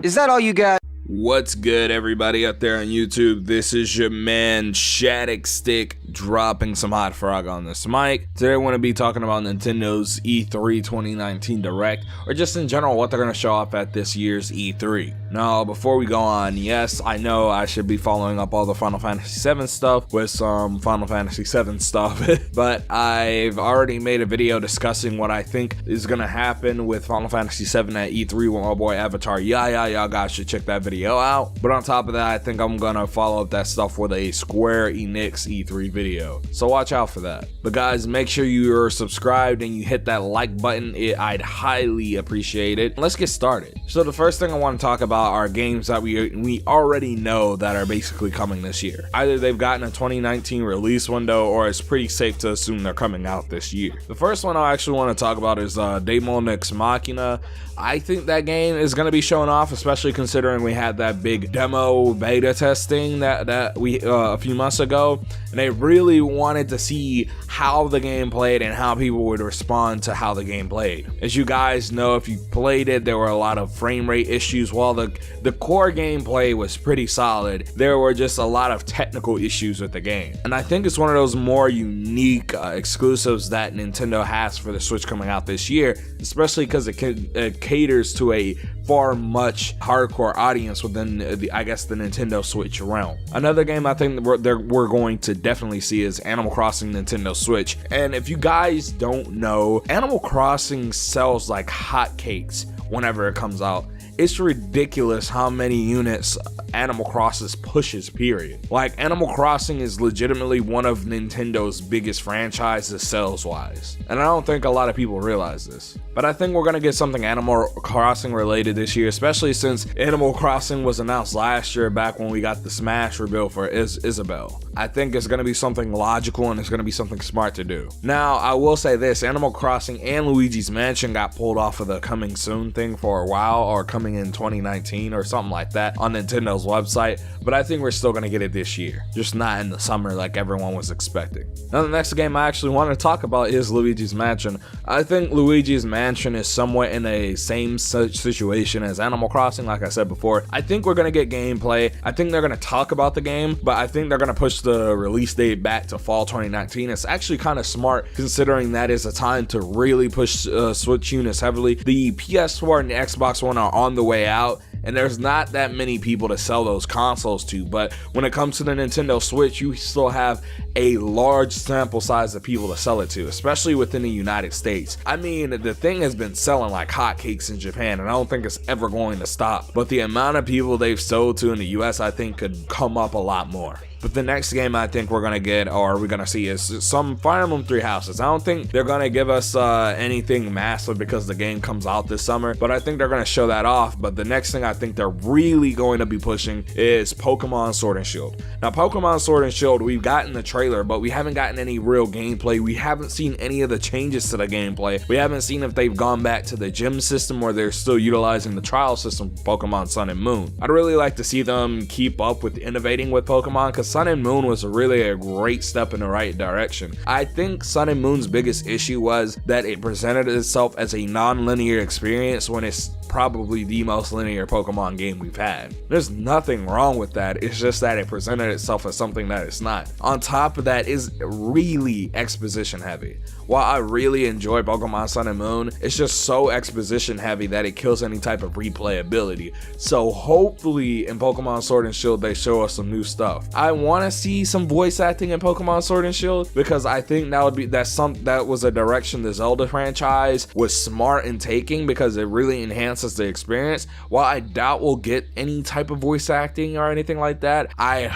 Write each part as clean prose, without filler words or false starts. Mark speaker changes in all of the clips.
Speaker 1: Is that all you got?
Speaker 2: What's good, everybody out there on YouTube? This is your man Shadicstick dropping some hot frog on this mic. Today I want to be talking about Nintendo's E3 2019 Direct, or just in general what they're going to show off at this year's E3. Now, before we go on, yes, I know I should be following up all the Final Fantasy VII stuff with some Final Fantasy VII stuff, but I've already made a video discussing what I think is going to happen with Final Fantasy VII at E3 with my boy Avatar. Y'all guys should check that video out. But on top of that, I think I'm gonna follow up that stuff with a Square Enix E3 video, so watch out for that. But guys, make sure you're subscribed and you hit that like button. I'd highly appreciate it. Let's get started. So the first thing I want to talk about are games that we already know that are basically coming this year. Either they've gotten a 2019 release window, or it's pretty safe to assume they're coming out this year. The first one I actually want to talk about is Daemon X Machina. I think that game is going to be showing off, especially considering we had that big demo beta testing that we a few months ago, and they really wanted to see how the game played and how people would respond to how the game played. As you guys know, if you played it, there were a lot of frame rate issues. While the core gameplay was pretty solid, there were just a lot of technical issues with the game, and I think it's one of those more unique exclusives that Nintendo has for the Switch coming out this year, especially because it caters to a far much hardcore audience within the Nintendo Switch realm. Another game I think we're going to definitely see is Animal Crossing Nintendo Switch. And if you guys don't know, Animal Crossing sells like hotcakes whenever it comes out. It's ridiculous how many units Animal Crossing pushes, period. Like, Animal Crossing is legitimately one of Nintendo's biggest franchises sales wise, and I don't think a lot of people realize this. But I think we're gonna get something Animal Crossing related this year, especially since Animal Crossing was announced last year, back when we got the Smash reveal for Isabelle. I think it's gonna be something logical, and it's gonna be something smart to do. Now, I will say this, Animal Crossing and Luigi's Mansion got pulled off of the coming soon thing for a while, or coming in 2019 or something like that on Nintendo's website, but I think we're still gonna get it this year, just not in the summer like everyone was expecting. Now, the next game I actually want to talk about is Luigi's Mansion. I think Luigi's Mansion is somewhat in a same situation as Animal Crossing. Like I said before, I think we're gonna get gameplay. I think they're gonna talk about the game, but I think they're gonna push the release date back to fall 2019. It's actually kind of smart, considering that is a time to really push Switch units heavily. The PS4 and the Xbox One are on the way out, and there's not that many people to sell those consoles to, but when it comes to the Nintendo Switch, you still have a large sample size of people to sell it to, especially within the United States. I mean, the thing has been selling like hotcakes in Japan, and I don't think it's ever going to stop, but the amount of people they've sold to in the US, I think, could come up a lot more. But the next game I think we're gonna get, or we're gonna see, is some Fire Emblem Three Houses. I don't think they're gonna give us anything massive because the game comes out this summer, but I think they're gonna show that off. But the next thing I think they're really going to be pushing is Pokemon Sword and Shield. Now, Pokemon Sword and Shield, we've gotten the trailer, but we haven't gotten any real gameplay. We haven't seen any of the changes to the gameplay. We haven't seen if they've gone back to the gym system, or they're still utilizing the trial system for Pokemon Sun and Moon. I'd really like to see them keep up with innovating with Pokemon, because Sun and Moon was really a great step in the right direction. I think Sun and Moon's biggest issue was that it presented itself as a non-linear experience when it's probably the most linear Pokemon game we've had. There's nothing wrong with that, it's just that it presented itself as something that it's not. On top of that, is really exposition heavy. While I really enjoy Pokemon Sun and Moon, it's just so exposition heavy that it kills any type of replayability. So hopefully in Pokemon Sword and Shield they show us some new stuff. I want to see some voice acting in Pokemon Sword and Shield, because I think that was a direction the Zelda franchise was smart in taking, because it really enhanced the experience. While I doubt we'll get any type of voice acting or anything like that, I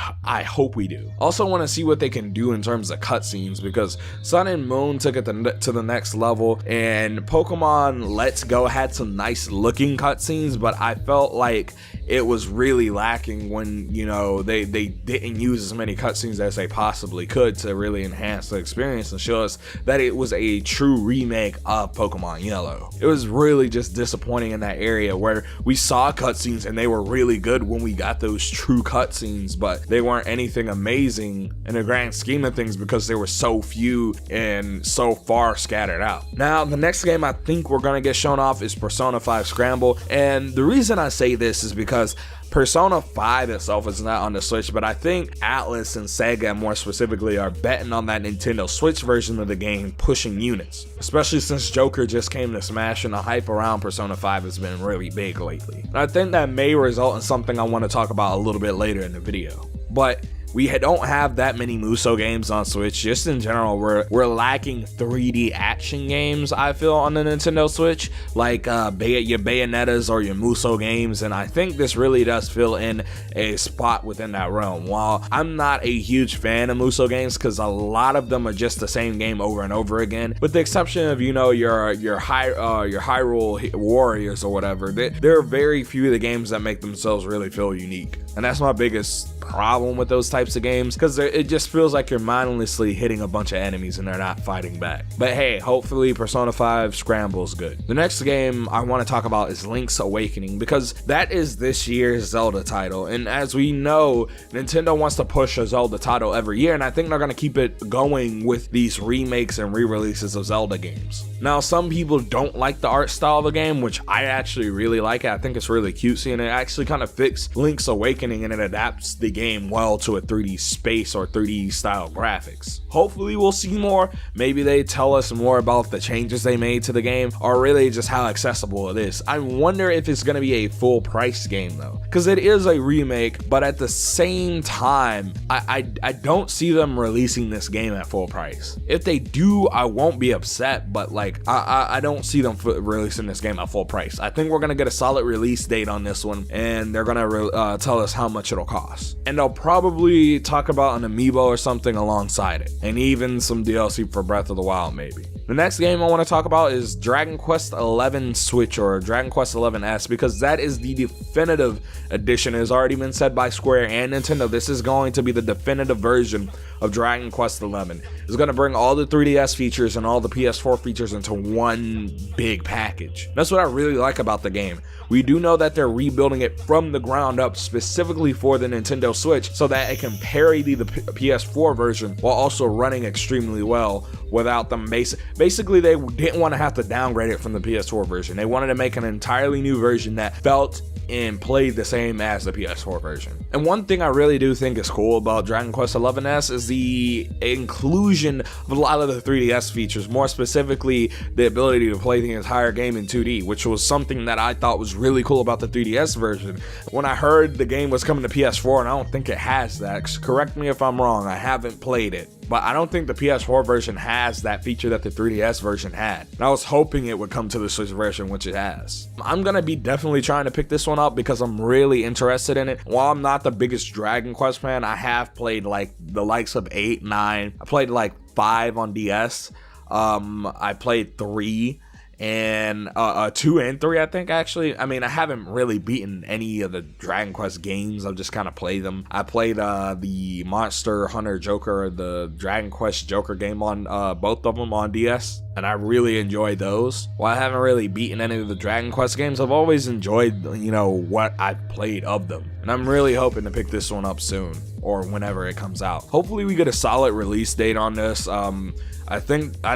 Speaker 2: hope we do. Also want to see what they can do in terms of cutscenes, because Sun and Moon took it to the next level, and Pokemon Let's Go had some nice looking cutscenes, but I felt like it was really lacking when, you know, they didn't use as many cutscenes as they possibly could to really enhance the experience and show us that it was a true remake of Pokemon Yellow. It was really just disappointing in that that area where we saw cutscenes and they were really good when we got those true cutscenes, but they weren't anything amazing in the grand scheme of things because there were so few and so far scattered out. Now, the next game I think we're gonna get shown off is Persona 5 Scramble, and the reason I say this is because Persona 5 itself is not on the Switch, but I think Atlus and Sega more specifically are betting on that Nintendo Switch version of the game pushing units, especially since Joker just came to Smash and the hype around Persona 5 has been really big lately. And I think that may result in something I want to talk about a little bit later in the video. But we don't have that many Musou games on Switch. Just in general, we're lacking 3D action games, I feel, on the Nintendo Switch, like your Bayonettas or your Musou games, and I think this really does fill in a spot within that realm. While I'm not a huge fan of Musou games because a lot of them are just the same game over and over again, with the exception of, you know, your Hyrule Warriors or whatever, there are very few of the games that make themselves really feel unique. And that's my biggest problem with those types of games, because it just feels like you're mindlessly hitting a bunch of enemies and they're not fighting back. But hey, hopefully Persona 5 Scramble is good. The next game I want to talk about is Link's Awakening, because that is this year's Zelda title, and as we know, Nintendo wants to push a Zelda title every year, and I think they're going to keep it going with these remakes and re-releases of Zelda games. Now, some people don't like the art style of the game, which I actually really like it. I think it's really cutesy, and it actually kind of fits Link's Awakening, and it adapts the game well to a 3D space or 3D style graphics. Hopefully we'll see more. Maybe they tell us more about the changes they made to the game, or really just how accessible it is. I wonder if it's going to be a full price game though, because it is a remake, but at the same time, I don't see them releasing this game at full price. If they do, I won't be upset, but like I don't see them releasing this game at full price. I think we're going to get a solid release date on this one, and they're going to tell us how much it'll cost. And they'll probably talk about an amiibo or something alongside it, and even some DLC for Breath of the Wild maybe. The next game I want to talk about is Dragon Quest XI Switch, or Dragon Quest XI-S, because that is the definitive edition. It has already been said by Square and Nintendo. This is going to be the definitive version of Dragon Quest XI. It's going to bring all the 3DS features and all the PS4 features into one big package. That's what I really like about the game. We do know that they're rebuilding it from the ground up specifically for the Nintendo Switch so that it can parody the PS4 version while also running extremely well without them basically they didn't want to have to downgrade it from the PS4 version. They wanted to make an entirely new version that felt and played the same as the PS4 version. And one thing I really do think is cool about Dragon Quest XI-S is the inclusion of a lot of the 3DS features, more specifically the ability to play the entire game in 2D, which was something that I thought was really cool about the 3DS version. When I heard the game was coming to PS4, and I don't think it has that, correct me if I'm wrong, I haven't played it, but I don't think the PS4 version has that feature that the 3DS version had. And I was hoping it would come to the Switch version, which it has. I'm gonna be definitely trying to pick this one up because I'm really interested in it. While I'm not the biggest Dragon Quest fan, I have played like the likes of 8, 9. I played like 5 on DS. I played 3. And 2 and 3, I think, actually. I mean, I haven't really beaten any of the Dragon Quest games. I've just kind of played them. I played the Monster Hunter Joker, the Dragon Quest Joker game on both of them on DS, and I really enjoyed those. While I haven't really beaten any of the Dragon Quest games, I've always enjoyed, you know, what I've played of them. And I'm really hoping to pick this one up soon, or whenever it comes out. Hopefully we get a solid release date on this. I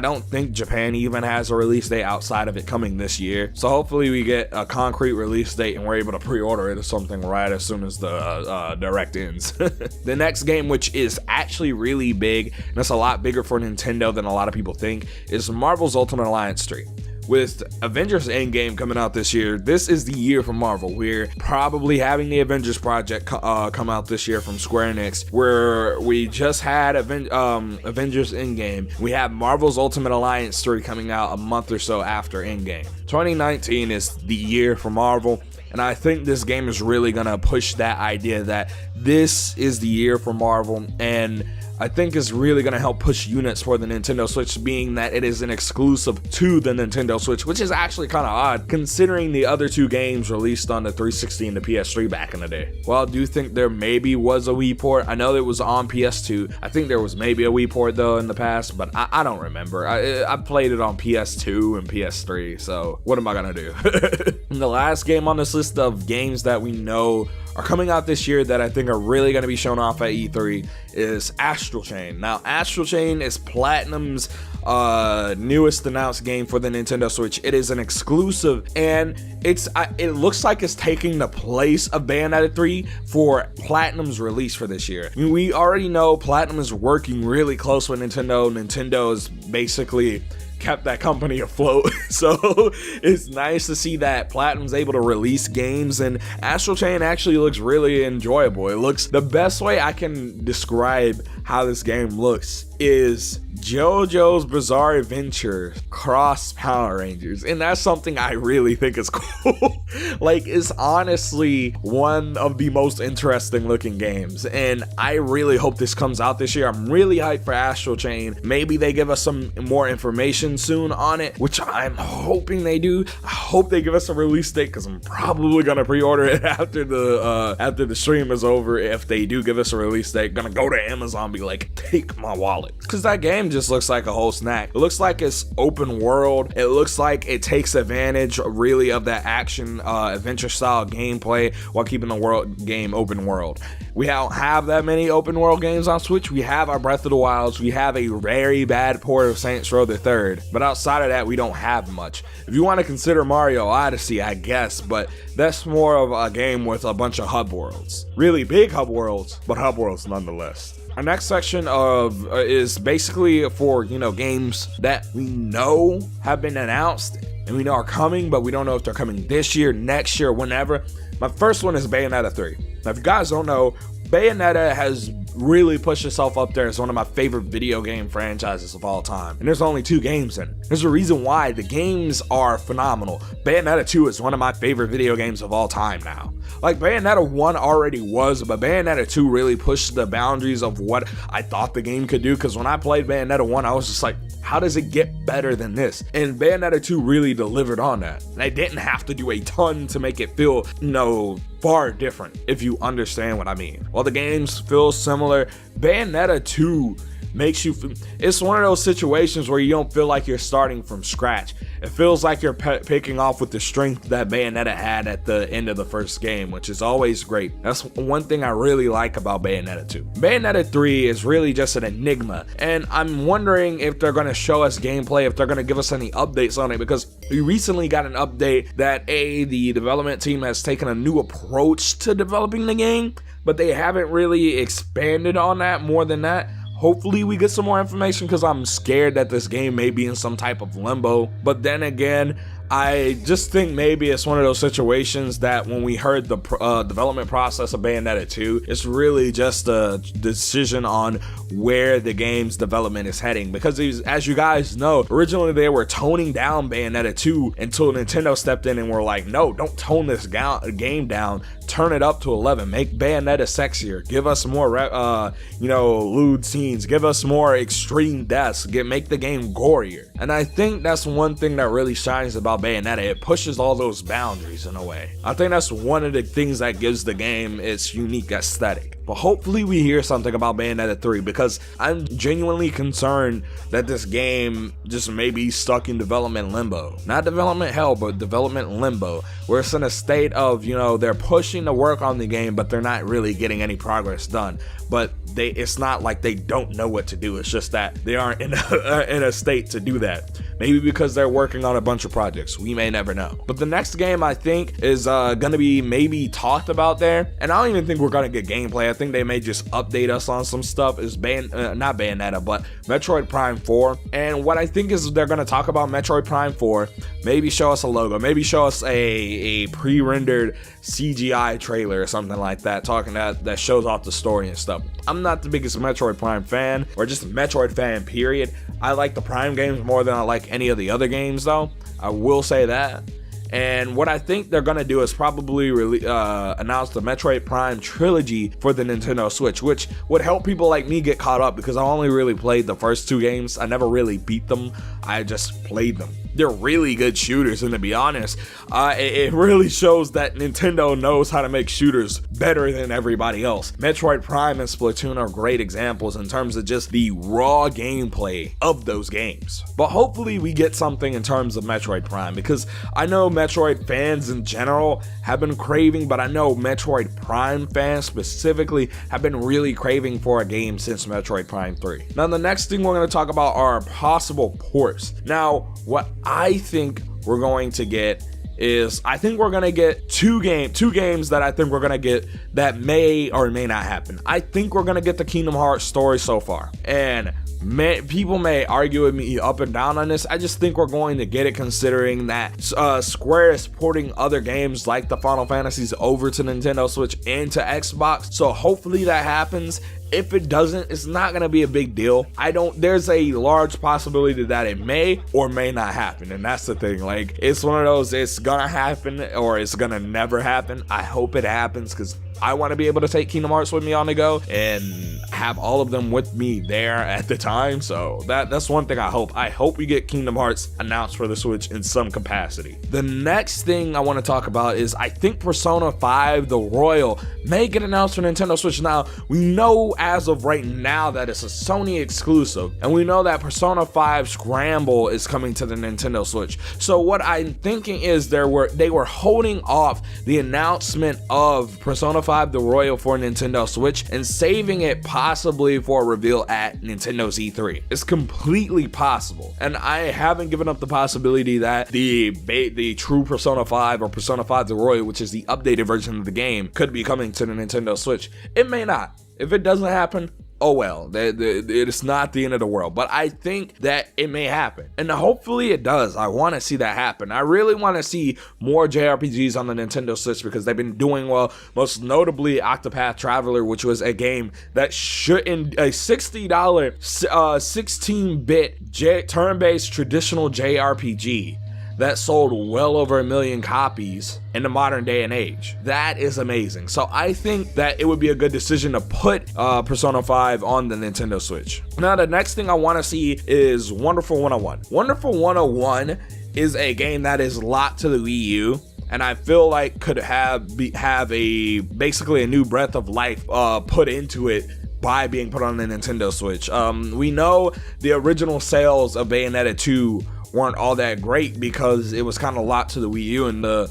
Speaker 2: don't think Japan even has a release date outside of it coming this year. So hopefully we get a concrete release date and we're able to pre-order it or something right as soon as the direct ends. The next game, which is actually really big, and it's a lot bigger for Nintendo than a lot of people think, is Marvel's Ultimate Alliance 3. With Avengers Endgame coming out this year, this is the year for Marvel. We're probably having the Avengers project come out this year from Square Enix, where we just had Avengers Endgame. We have Marvel's Ultimate Alliance 3 coming out a month or so after Endgame. 2019 is the year for Marvel, and I think this game is really gonna push that idea that this is the year for Marvel, and I think is really going to help push units for the Nintendo Switch, being that it is an exclusive to the Nintendo Switch, which is actually kind of odd considering the other two games released on the 360 and the PS3 back in the day. Well, I do think there maybe was a Wii port. I know it was on PS2. I think there was maybe a Wii port though in the past, but I don't remember. I played it on PS2 and PS3, so what am I gonna do? And the last game on this list of games that we know are coming out this year that I think are really going to be shown off at E3 is Astral Chain. Now, Astral Chain is Platinum's newest announced game for the Nintendo Switch. It is an exclusive, and it looks like it's taking the place of Bayonetta 3 for Platinum's release for this year. I mean, we already know Platinum is working really close with Nintendo. Nintendo is basically kept that company afloat, so it's nice to see that Platinum's able to release games, and Astral Chain actually looks really enjoyable. It looks, the best way I can describe how this game looks is JoJo's Bizarre Adventure cross Power Rangers, and that's something I really think is cool. Like, it's honestly one of the most interesting looking games, and I really hope this comes out this year. I'm really hyped for Astral Chain. Maybe they give us some more information soon on it, which I'm hoping they do. I hope they give us a release date, because I'm probably gonna pre-order it after the stream is over. If they do give us a release date, gonna go to Amazon and be like, take my wallet, because that game just looks like a whole snack. It looks like it's open world. It looks like it takes advantage really of that action adventure style gameplay while keeping the game open world. We don't have that many open world games on Switch. We have our Breath of the Wilds. We have a very bad port of Saints Row the Third, but outside of that, we don't have much. If you want to consider Mario Odyssey, I guess, but that's more of a game with a bunch of hub worlds. Really big hub worlds, but hub worlds nonetheless. Our next section is basically for, games that we know have been announced and we know are coming, but we don't know if they're coming this year, next year, whenever. My first one is Bayonetta 3. Now, if you guys don't know, Bayonetta has really pushed itself up there as one of my favorite video game franchises of all time. And there's only 2 games in it. There's a reason why. The games are phenomenal. Bayonetta 2 is one of my favorite video games of all time now. Like, Bayonetta 1 already was, but Bayonetta 2 really pushed the boundaries of what I thought the game could do, because when I played Bayonetta 1, I was just like, how does it get better than this? And Bayonetta 2 really delivered on that. They didn't have to do a ton to make it feel, far different, if you understand what I mean. While the games feel similar, Bayonetta 2 makes you, it's one of those situations where you don't feel like you're starting from scratch. It feels like you're picking off with the strength that Bayonetta had at the end of the first game, which is always great. That's one thing I really like about Bayonetta 2. Bayonetta 3 is really just an enigma, and I'm wondering if they're going to show us gameplay, if they're going to give us any updates on it, because we recently got an update that the development team has taken a new approach to developing the game, but they haven't really expanded on that more than that. Hopefully we get some more information, because I'm scared that this game may be in some type of limbo. But then again, I just think maybe it's one of those situations that when we heard the development process of Bayonetta 2, it's really just a decision on where the game's development is heading. Because as you guys know, originally they were toning down Bayonetta 2 until Nintendo stepped in and were like, no, don't tone this game down. Turn it up to 11. Make Bayonetta sexier. Give us more, lewd scenes. Give us more extreme deaths. Make the game gorier. And I think that's one thing that really shines about Bayonetta. It pushes all those boundaries in a way. I think that's one of the things that gives the game its unique aesthetic. But hopefully we hear something about Bayonetta 3, because I'm genuinely concerned that this game just may be stuck in development limbo. Not development hell, but development limbo, where it's in a state of, they're pushing to work on the game, but they're not really getting any progress done. But it's not like they don't know what to do. It's just that they aren't in a state to do that. Maybe because they're working on a bunch of projects. We may never know. But the next game I think is going to be maybe talked about there. And I don't even think we're going to get gameplay. I think they may just update us on some stuff. Is not Bayonetta, but Metroid Prime 4. And what I think is they're going to talk about Metroid Prime 4. Maybe show us a logo. Maybe show us a pre-rendered CGI trailer or something like that, talking that shows off the story and stuff. I'm not the biggest Metroid Prime fan, or just a Metroid fan, period. I like the Prime games more than I like any of the other games, though. I will say that. And what I think they're gonna do is probably announce the Metroid Prime trilogy for the Nintendo Switch, which would help people like me get caught up because I only really played the first 2 games. I never really beat them, I just played them. They're really good shooters, and to be honest, it really shows that Nintendo knows how to make shooters better than everybody else. Metroid Prime and Splatoon are great examples in terms of just the raw gameplay of those games. But hopefully we get something in terms of Metroid Prime, because I know Metroid fans in general have been craving, but I know Metroid Prime fans specifically have been really craving for a game since Metroid Prime 3. Now the next thing we're going to talk about are possible ports. Now what I think we're going to get is, I think we're gonna get two games that I think we're gonna get that may or may not happen. I think we're gonna get the Kingdom Hearts story so far, and people may argue with me up and down on this. I just think we're going to get it, considering that Square is porting other games like the Final Fantasies over to Nintendo Switch and to Xbox, so hopefully that happens. If it doesn't, it's not gonna be a big deal. There's a large possibility that it may or may not happen, and that's the thing. Like, it's one of those, it's gonna happen or it's gonna never happen. I hope it happens, because I want to be able to take Kingdom Hearts with me on the go and have all of them with me there at the time. So that's one thing I hope. I hope we get Kingdom Hearts announced for the Switch in some capacity. The next thing I want to talk about is, I think Persona 5 The Royal may get announced for Nintendo Switch. Now, we know as of right now that it's a Sony exclusive, and we know that Persona 5 Scramble is coming to the Nintendo Switch. So what I'm thinking is they were holding off the announcement of Persona 5 The Royal for Nintendo Switch and saving it possibly for a reveal at Nintendo's E3. It's completely possible, and I haven't given up the possibility that the true Persona 5 or Persona 5 The Royal, which is the updated version of the game, could be coming to the Nintendo Switch. It may not. If it doesn't happen, oh well, it's not the end of the world, but I think that it may happen, and hopefully it does. I want to see that happen. I really want to see more JRPGs on the Nintendo Switch, because they've been doing well, most notably Octopath Traveler, which was a game that shouldn't, a $60 16-bit turn-based traditional JRPG that sold well over 1 million copies in the modern day and age. That is amazing. So I think that it would be a good decision to put Persona 5 on the Nintendo Switch. Now the next thing I want to see is Wonderful 101. Wonderful 101 is a game that is locked to the Wii U, and I feel like could have basically a new breath of life put into it by being put on the Nintendo Switch. We know the original sales of Bayonetta 2 weren't all that great because it was kind of locked to the Wii U, and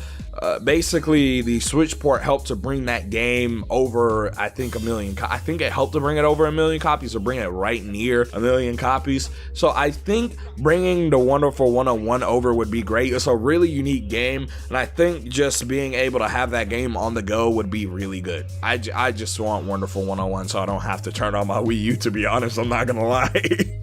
Speaker 2: basically the Switch port helped to bring that game over, I think, 1 million. I think it helped to bring it over 1 million copies, or bring it right near 1 million copies. So I think bringing the Wonderful 101 over would be great. It's a really unique game, and I think just being able to have that game on the go would be really good. I just want Wonderful 101 so I don't have to turn on my Wii U, to be honest. I'm not gonna lie.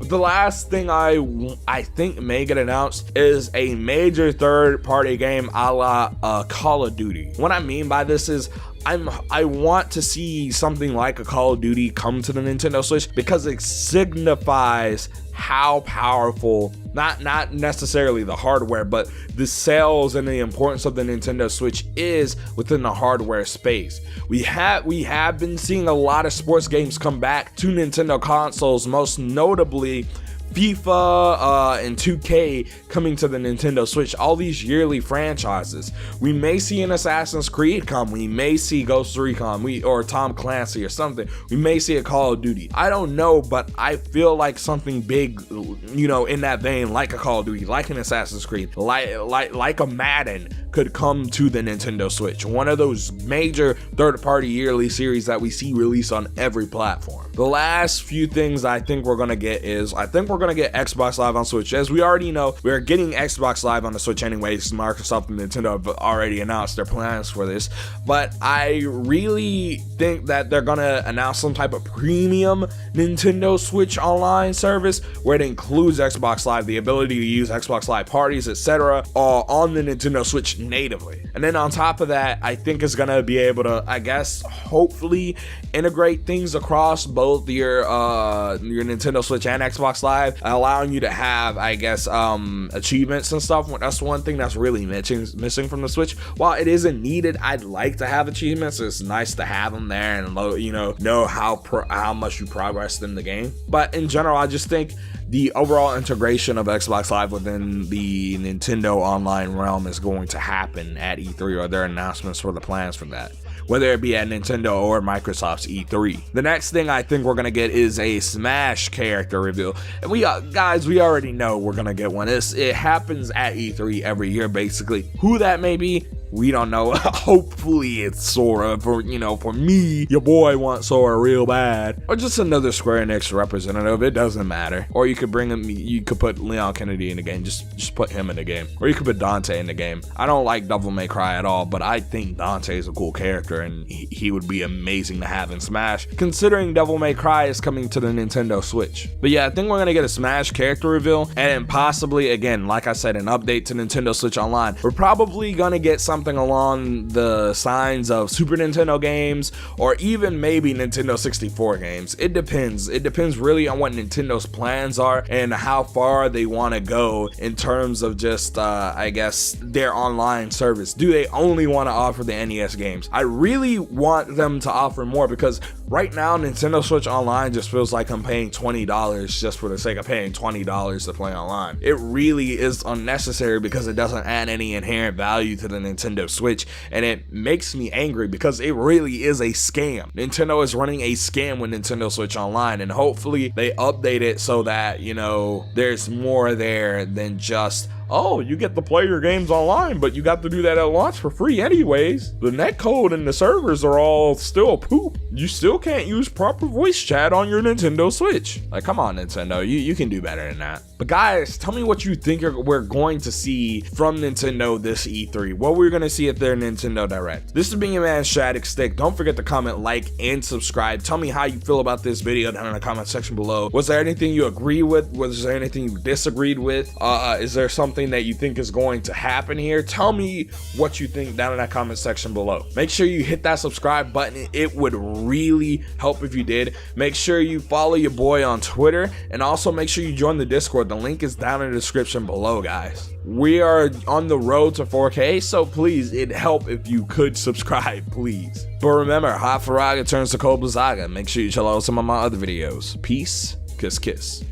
Speaker 2: The last thing I think may get announced is a major third-party game a la Call of Duty. What I mean by this is, I want to see something like a Call of Duty come to the Nintendo Switch, because it signifies how powerful, not necessarily the hardware, but the sales and the importance of the Nintendo Switch is within the hardware space. We have been seeing a lot of sports games come back to Nintendo consoles, most notably FIFA and 2K coming to the Nintendo Switch, all these yearly franchises. We may see an Assassin's Creed come, we may see Ghost Recon, or Tom Clancy or something. We may see a Call of Duty. I don't know, but I feel like something big, in that vein, like a Call of Duty, like an Assassin's Creed, like a Madden, could come to the Nintendo Switch. One of those major third-party yearly series that we see released on every platform. The last few things I think we're gonna get is, I think we're gonna get Xbox Live on Switch. As we already know, we're getting Xbox Live on the Switch anyways. Microsoft and Nintendo have already announced their plans for this, but I really think that they're gonna announce some type of premium Nintendo Switch online service where it includes Xbox Live, the ability to use Xbox Live parties, etc. on the Nintendo Switch natively. And then on top of that, I think it's gonna be able to, I guess, hopefully integrate things across both your Nintendo Switch and Xbox Live, allowing you to have, I guess, achievements and stuff. That's one thing that's really missing from the Switch. While it isn't needed, I'd like to have achievements. It's nice to have them there and know how much you progressed in the game. But in general, I just think the overall integration of Xbox Live within the Nintendo online realm is going to happen at E3, or their announcements for the plans for that, whether it be at Nintendo or Microsoft's E3. The next thing I think we're gonna get is a Smash character reveal. And we already know we're gonna get one. It happens at E3 every year, basically. Who that may be, we don't know. Hopefully it's Sora. For me, your boy wants Sora real bad. Or just another Square Enix representative. It doesn't matter. Or you could bring him, you could put Leon Kennedy in the game. Just put him in the game. Or you could put DANTE in the game. I don't like Devil May Cry at all, but I think DANTE is a cool character and he would be amazing to have in Smash, considering Devil May Cry is coming to the Nintendo Switch. But yeah, I think we're gonna get a Smash character reveal, and possibly, again, like I said, an update to Nintendo Switch Online. We're probably gonna get something along the signs of Super Nintendo games, or even maybe Nintendo 64 games. It depends really on what Nintendo's plans are and how far they want to go in terms of just I guess their online service. Do they only want to offer the NES games? I really want them to offer more, because right now Nintendo Switch Online just feels like I'm paying $20 just for the sake of paying $20 to play online. It really is unnecessary because it doesn't add any inherent value to the Nintendo Switch, and it makes me angry because it really is a scam. Nintendo is running a scam with Nintendo Switch Online, and hopefully they update it so that, there's more there than just, oh, you get to play your games online, but you got to do that at launch for free anyways. The netcode and the servers are all still poop. You still can't use proper voice chat on your Nintendo Switch. Like, come on, Nintendo, you can do better than that. But guys, tell me what you think we're going to see from Nintendo this E3. What we're going to see at their Nintendo Direct. This has been your man, Shadicstick. Don't forget to comment, like, and subscribe. Tell me how you feel about this video down in the comment section below. Was there anything you agree with? Was there anything you disagreed with? Is there something that you think is going to happen here? Tell me what you think down in that comment section below. Make sure you hit that subscribe button. It would really help if you did. Make sure you follow your boy on Twitter, and also make sure you join the Discord. The link is down in the description below, guys. We are on the road to 4K, so please, it'd help if you could subscribe, please. But remember, Hot Faraga turns to Cold Blizzaga. Make sure you check out some of my other videos. Peace, kiss, kiss.